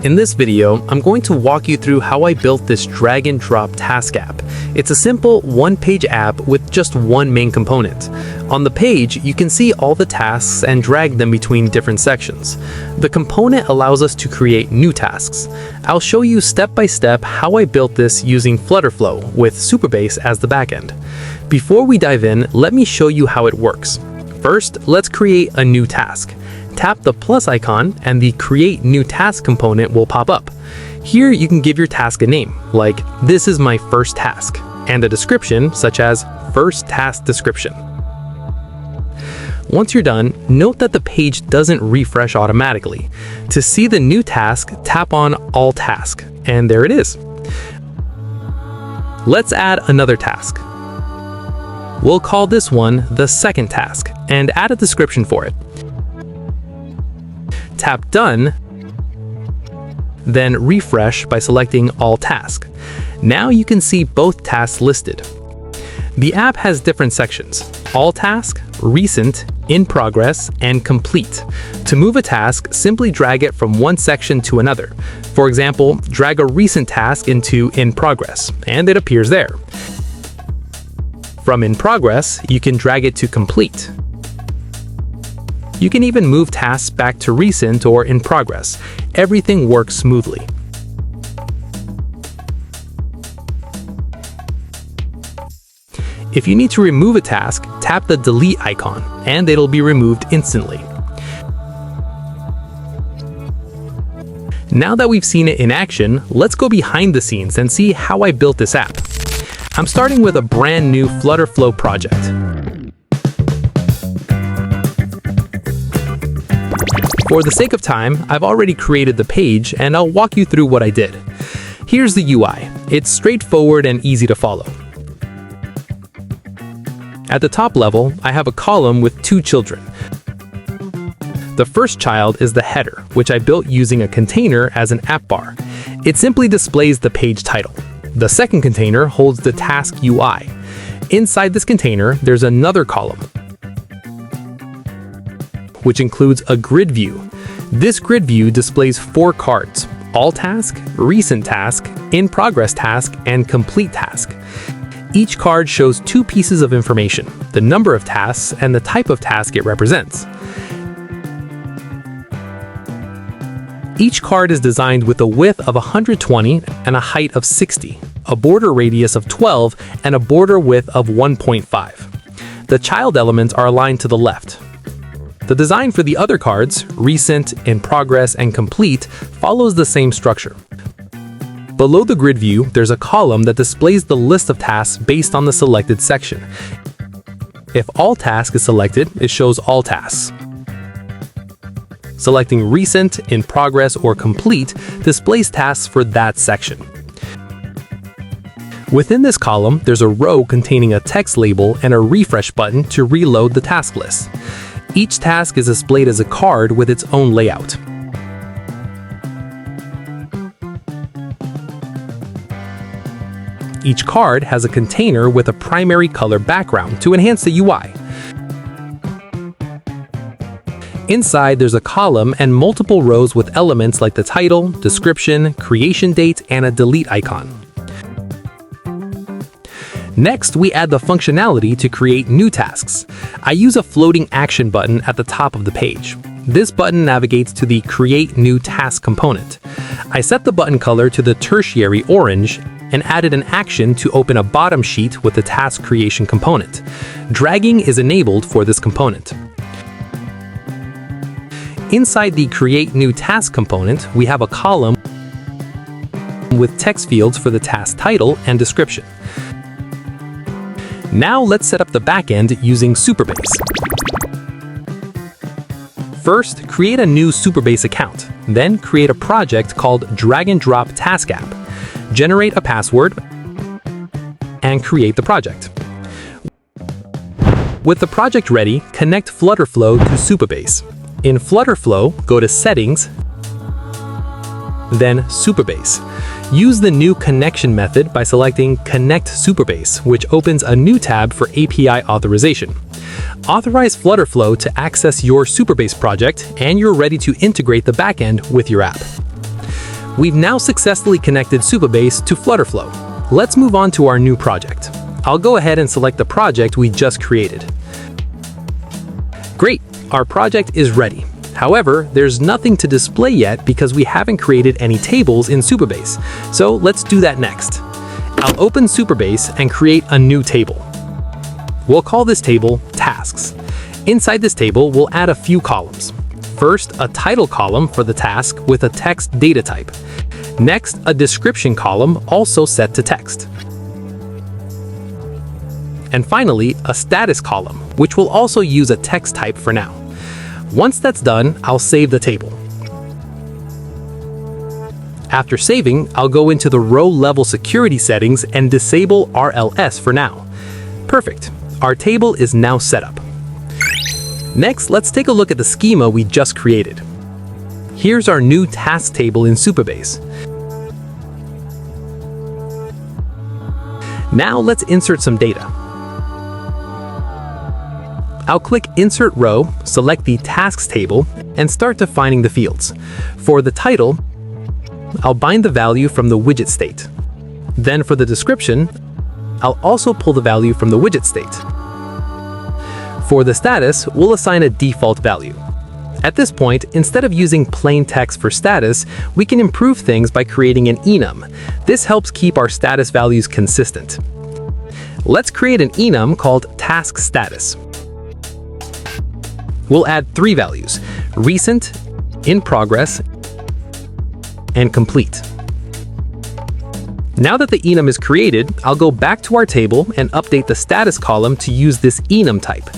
In this video, I'm going to walk you through how I built this drag and drop task app. It's a simple one-page app with just one main component. On the page, you can see all the tasks and drag them between different sections. The component allows us to create new tasks. I'll show you step by step how I built this using FlutterFlow with Supabase as the backend. Before we dive in, let me show you how it works. First, let's create a new task. Tap the plus icon and the Create New Task component will pop up. Here you can give your task a name, like "This is my first task," and a description such as "First Task Description." Once you're done, note that the page doesn't refresh automatically. To see the new task, tap on All Task, and there it is. Let's add another task. We'll call this one the second task and add a description for it. Tap Done, then refresh by selecting All Task. Now you can see both tasks listed. The app has different sections: All Task, Recent, In Progress, and Complete. To move a task, simply drag it from one section to another. For example, drag a recent task into In Progress, and it appears there. From In Progress, you can drag it to Complete. You can even move tasks back to Recent or In Progress. Everything works smoothly. If you need to remove a task, tap the Delete icon, and it'll be removed instantly. Now that we've seen it in action, let's go behind the scenes and see how I built this app. I'm starting with a brand new FlutterFlow project. For the sake of time, I've already created the page, and I'll walk you through what I did. Here's the UI. It's straightforward and easy to follow. At the top level, I have a column with two children. The first child is the header, which I built using a container as an app bar. It simply displays the page title. The second container holds the task UI. Inside this container, there's another column, which includes a grid view. This grid view displays 4 cards: All Task, Recent Task, In Progress Task, and Complete Task. Each card shows 2 pieces of information: the number of tasks and the type of task it represents. Each card is designed with a width of 120 and a height of 60, a border radius of 12, and a border width of 1.5. The child elements are aligned to the left. The design for the other cards, Recent, In Progress, and Complete, follows the same structure. Below the grid view, there's a column that displays the list of tasks based on the selected section. If All Task is selected, it shows all tasks. Selecting Recent, In Progress, or Complete displays tasks for that section. Within this column, there's a row containing a text label and a refresh button to reload the task list. Each task is displayed as a card with its own layout. Each card has a container with a primary color background to enhance the UI. Inside, there's a column and multiple rows with elements like the title, description, creation date, and a delete icon. Next, we add the functionality to create new tasks. I use a floating action button at the top of the page. This button navigates to the Create New Task component. I set the button color to the tertiary orange and added an action to open a bottom sheet with the task creation component. Dragging is enabled for this component. Inside the Create New Task component, we have a column with text fields for the task title and description. Now let's set up the backend using Supabase. First, create a new Supabase account. Then create a project called Drag and Drop Task App. Generate a password and create the project. With the project ready, connect FlutterFlow to Supabase. In FlutterFlow, go to Settings, then Supabase. Use the new connection method by selecting Connect Supabase, which opens a new tab for API authorization. Authorize FlutterFlow to access your Supabase project, and you're ready to integrate the backend with your app. We've now successfully connected Supabase to FlutterFlow. Let's move on to our new project. I'll go ahead and select the project we just created. Great, our project is ready. However, there's nothing to display yet because we haven't created any tables in Supabase. So let's do that next. I'll open Supabase and create a new table. We'll call this table Tasks. Inside this table, we'll add a few columns. First, a title column for the task with a text data type. Next, a description column also set to text. And finally, a status column, which will also use a text type for now. Once that's done, I'll save the table. After saving, I'll go into the row level security settings and disable RLS for now. Perfect. Our table is now set up. Next, let's take a look at the schema we just created. Here's our new task table in Supabase. Now let's insert some data. I'll click Insert Row, select the Tasks table, and start defining the fields. For the title, I'll bind the value from the widget state. Then for the description, I'll also pull the value from the widget state. For the status, we'll assign a default value. At this point, instead of using plain text for status, we can improve things by creating an enum. This helps keep our status values consistent. Let's create an enum called Task Status. We'll add 3 values: recent, in progress, and complete. Now that the enum is created, I'll go back to our table and update the status column to use this enum type.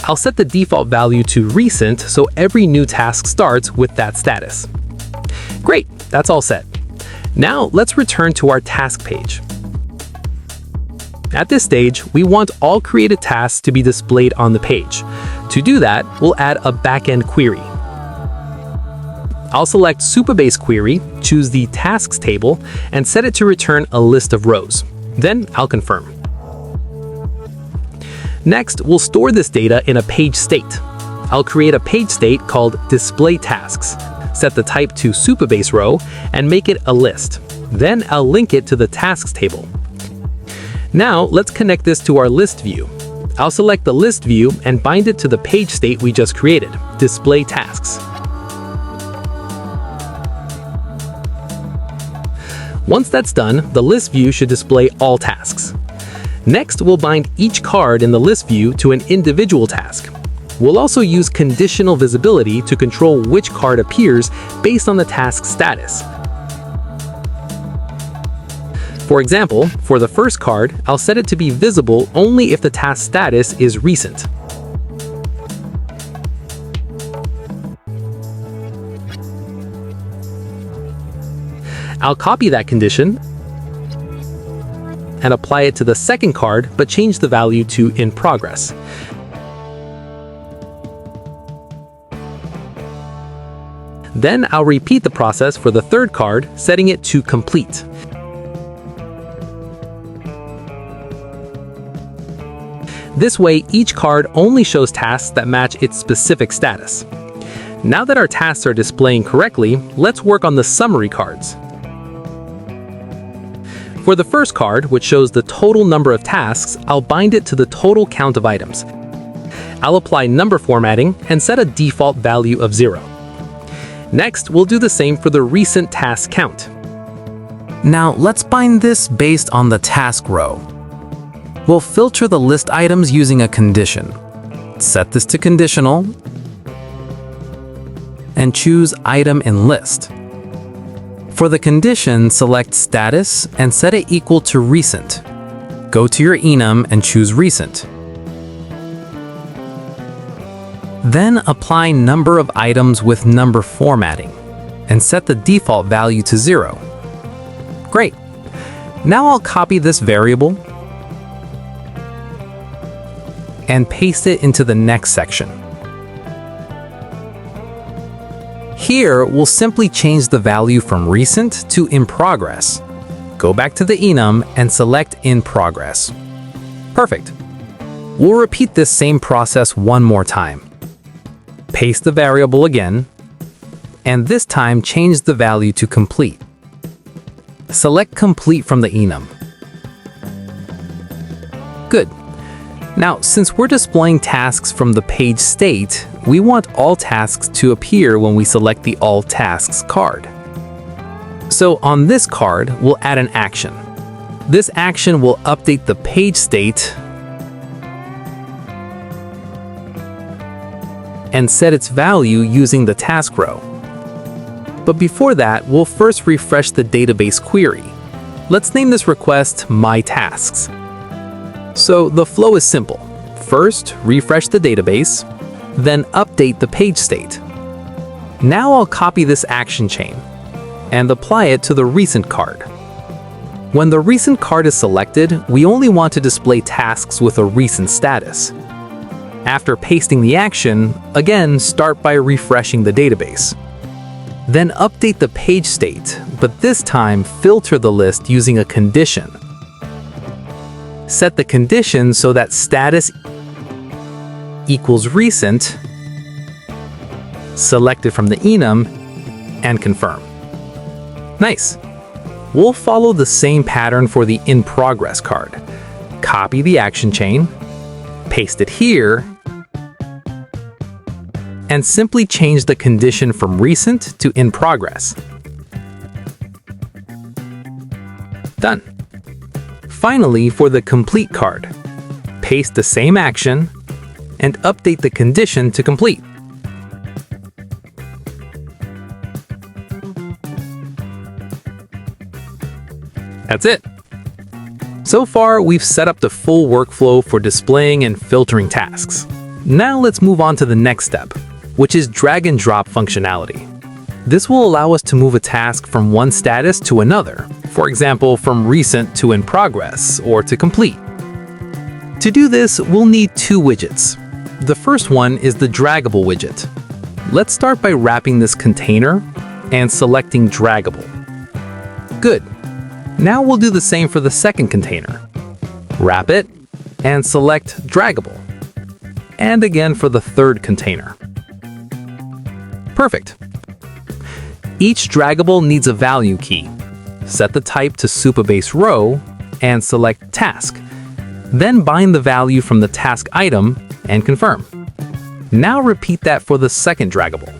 I'll set the default value to recent so every new task starts with that status. Great, that's all set. Now let's return to our task page. At this stage, we want all created tasks to be displayed on the page. To do that, we'll add a backend query. I'll select Supabase query, choose the tasks table, and set it to return a list of rows. Then I'll confirm. Next, we'll store this data in a page state. I'll create a page state called display tasks, set the type to Supabase row, and make it a list. Then I'll link it to the tasks table. Now let's connect this to our list view. I'll select the list view and bind it to the page state we just created, display tasks. Once that's done, the list view should display all tasks. Next, we'll bind each card in the list view to an individual task. We'll also use conditional visibility to control which card appears based on the task status. For example, for the first card, I'll set it to be visible only if the task status is recent. I'll copy that condition and apply it to the second card, but change the value to in progress. Then I'll repeat the process for the third card, setting it to complete. This way, each card only shows tasks that match its specific status. Now that our tasks are displaying correctly, let's work on the summary cards. For the first card, which shows the total number of tasks, I'll bind it to the total count of items. I'll apply number formatting and set a default value of 0. Next, we'll do the same for the recent task count. Now let's bind this based on the task row. We'll filter the list items using a condition. Set this to conditional and choose item in list. For the condition, select status and set it equal to recent. Go to your enum and choose recent. Then apply number of items with number formatting and set the default value to 0. Great. Now I'll copy this variable and paste it into the next section. Here, we'll simply change the value from recent to in progress. Go back to the enum and select in progress. Perfect. We'll repeat this same process one more time. Paste the variable again, and this time change the value to complete. Select Complete from the enum. Good. Now, since we're displaying tasks from the page state, we want all tasks to appear when we select the All Tasks card. So on this card, we'll add an action. This action will update the page state and set its value using the task row. But before that, we'll first refresh the database query. Let's name this request My Tasks. So the flow is simple. First, refresh the database, then update the page state. Now I'll copy this action chain and apply it to the recent card. When the recent card is selected, we only want to display tasks with a recent status. After pasting the action, again, start by refreshing the database. Then update the page state, but this time filter the list using a condition. Set the condition so that status equals recent, select it from the enum, and confirm. Nice. We'll follow the same pattern for the In Progress card. Copy the action chain, paste it here, and simply change the condition from recent to In Progress. Done. Finally, for the Complete card, paste the same action and update the condition to complete. That's it. So far, we've set up the full workflow for displaying and filtering tasks. Now let's move on to the next step, which is drag and drop functionality. This will allow us to move a task from one status to another, for example, from recent to in progress or to complete. To do this, we'll need two widgets. The first one is the draggable widget. Let's start by wrapping this container and selecting draggable. Good. Now we'll do the same for the second container. Wrap it and select draggable. And again for the third container. Perfect. Each draggable needs a value key. Set the type to Supabase row and select task. Then bind the value from the task item and confirm. Now repeat that for the second draggable.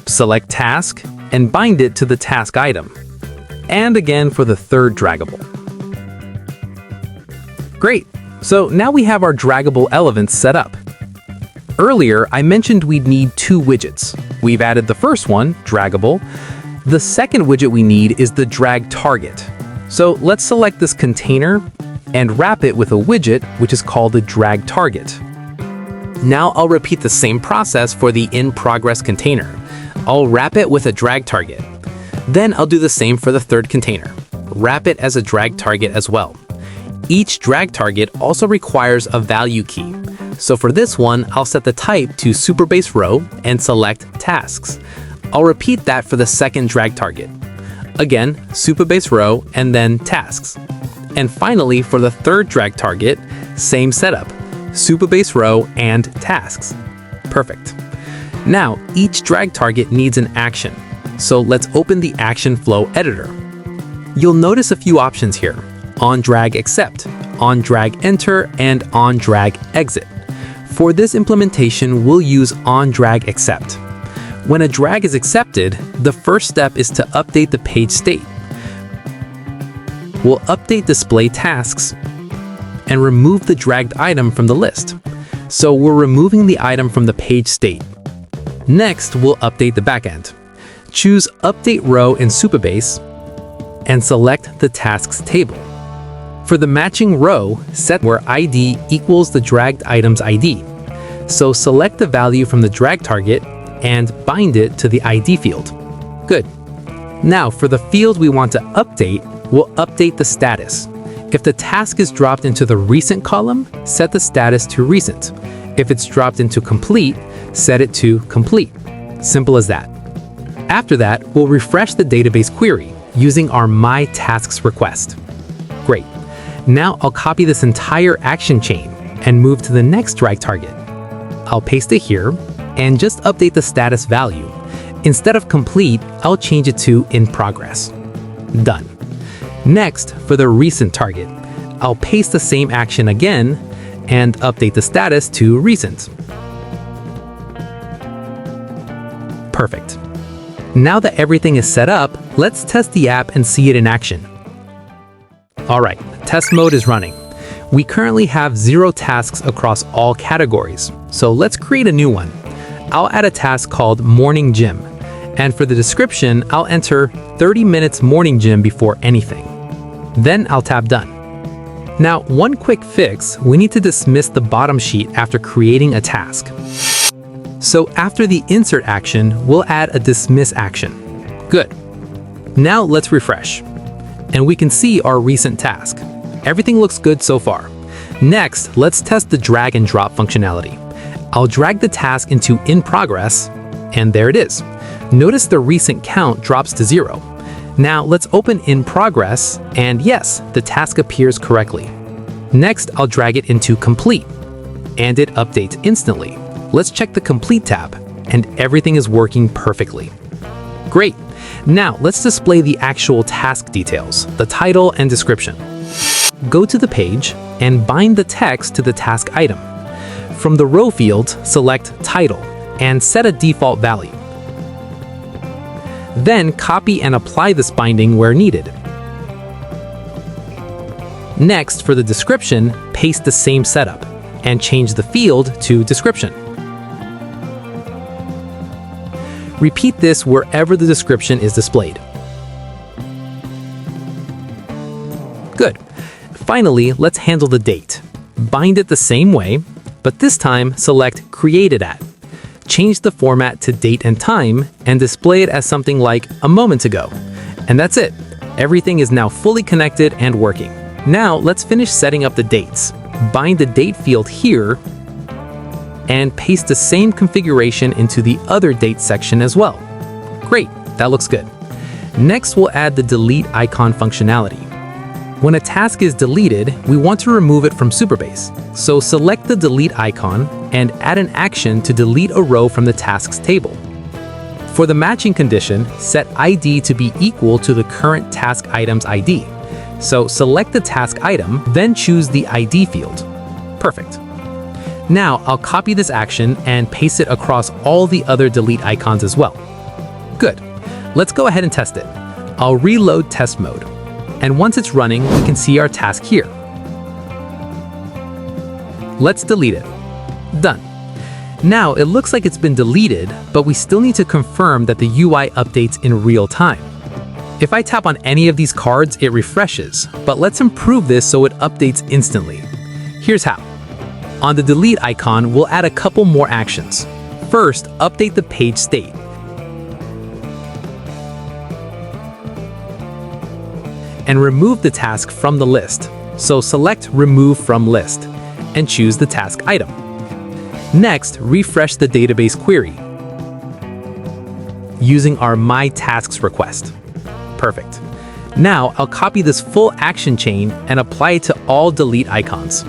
Select task and bind it to the task item. And again for the third draggable. Great! So now we have our draggable elements set up. Earlier, I mentioned we'd need two widgets. We've added the first one, draggable. The second widget we need is the drag target. So let's select this container and wrap it with a widget, which is called a drag target. Now I'll repeat the same process for the In Progress container. I'll wrap it with a drag target. Then I'll do the same for the third container. Wrap it as a drag target as well. Each drag target also requires a value key. So for this one, I'll set the type to Supabase row and select tasks. I'll repeat that for the second drag target. Again, Supabase row and then tasks. And finally, for the third drag target, same setup, Supabase row and tasks. Perfect. Now, each drag target needs an action. So let's open the action flow editor. You'll notice a few options here: on drag accept, on drag enter, and on drag exit. For this implementation, we'll use on drag accept. When a drag is accepted, the first step is to update the page state. We'll update display tasks and remove the dragged item from the list. So we're removing the item from the page state. Next, we'll update the backend. Choose Update Row in Supabase and select the Tasks table. For the matching row, set where ID equals the dragged item's ID. So select the value from the drag target and bind it to the ID field. Good. Now, for the field we want to update, we'll update the status. If the task is dropped into the recent column, set the status to recent. If it's dropped into complete, set it to complete. Simple as that. After that, we'll refresh the database query using our My Tasks request. Great. Now I'll copy this entire action chain and move to the next drag target. I'll paste it here and just update the status value. Instead of complete, I'll change it to in progress. Done. Next, for the recent target, I'll paste the same action again and update the status to recent. Perfect. Now that everything is set up, let's test the app and see it in action. Alright, test mode is running. We currently have 0 tasks across all categories, so let's create a new one. I'll add a task called Morning Gym, and for the description, I'll enter 30 minutes morning gym before anything. Then I'll tap Done. Now, one quick fix, we need to dismiss the bottom sheet after creating a task. So after the insert action, we'll add a dismiss action. Good. Now let's refresh. And we can see our recent task. Everything looks good so far. Next, let's test the drag and drop functionality. I'll drag the task into In Progress, and there it is. Notice the recent count drops to 0. Now let's open In Progress, and yes, the task appears correctly. Next, I'll drag it into Complete, and it updates instantly. Let's check the Complete tab, and everything is working perfectly. Great! Now let's display the actual task details, the title and description. Go to the page and bind the text to the task item. From the row field, select Title and set a default value. Then copy and apply this binding where needed. Next, for the description, paste the same setup and change the field to Description. Repeat this wherever the description is displayed. Good. Finally, let's handle the date. Bind it the same way, but this time select Created At. Change the format to date and time and display it as something like a moment ago. And that's it. Everything is now fully connected and working. Now let's finish setting up the dates. Bind the date field here and paste the same configuration into the other date section as well. Great, that looks good. Next, we'll add the delete icon functionality. When a task is deleted, we want to remove it from Supabase. So select the delete icon and add an action to delete a row from the tasks table. For the matching condition, set ID to be equal to the current task item's ID. So select the task item, then choose the ID field. Perfect. Now I'll copy this action and paste it across all the other delete icons as well. Good. Let's go ahead and test it. I'll reload test mode. And once it's running, we can see our task here. Let's delete it. Done. Now it looks like it's been deleted, but we still need to confirm that the UI updates in real time. If I tap on any of these cards, it refreshes, but let's improve this so it updates instantly. Here's how. On the delete icon, we'll add a couple more actions. First, update the page state. And remove the task from the list. So select Remove from List and choose the task item. Next, refresh the database query using our My Tasks request. Perfect. Now I'll copy this full action chain and apply it to all delete icons.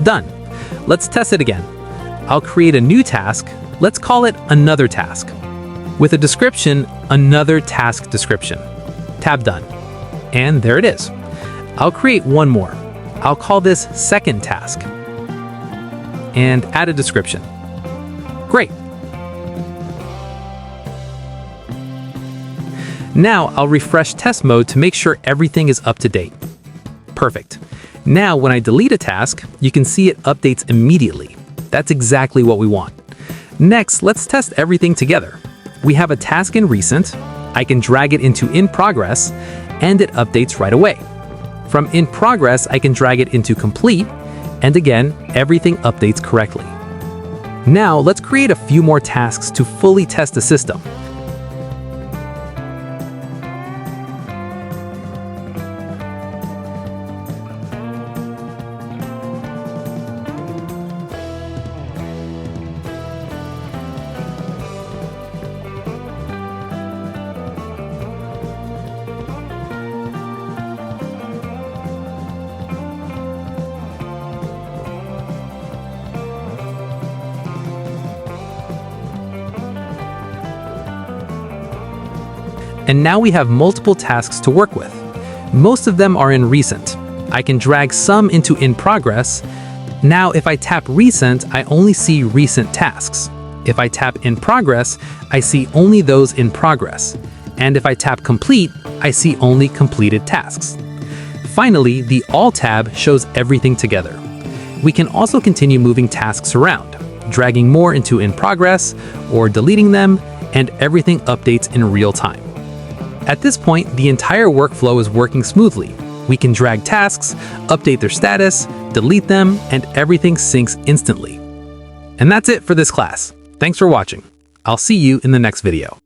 Done. Let's test it again. I'll create a new task. Let's call it Another Task. With a description, Another Task Description. Tab Done. And there it is. I'll create one more. I'll call this Second Task. And add a description. Great. Now I'll refresh test mode to make sure everything is up to date. Perfect. Now when I delete a task, you can see it updates immediately. That's exactly what we want. Next, let's test everything together. We have a task in recent, I can drag it into In Progress, and it updates right away. From In Progress, I can drag it into Complete, and again, everything updates correctly. Now let's create a few more tasks to fully test the system. And now we have multiple tasks to work with. Most of them are in recent. I can drag some into in progress. Now if I tap recent, I only see recent tasks. If I tap in progress, I see only those in progress. And if I tap complete, I see only completed tasks. Finally, the All tab shows everything together. We can also continue moving tasks around, dragging more into in progress or deleting them, and everything updates in real time. At this point, the entire workflow is working smoothly. We can drag tasks, update their status, delete them, and everything syncs instantly. And that's it for this class. Thanks for watching. I'll see you in the next video.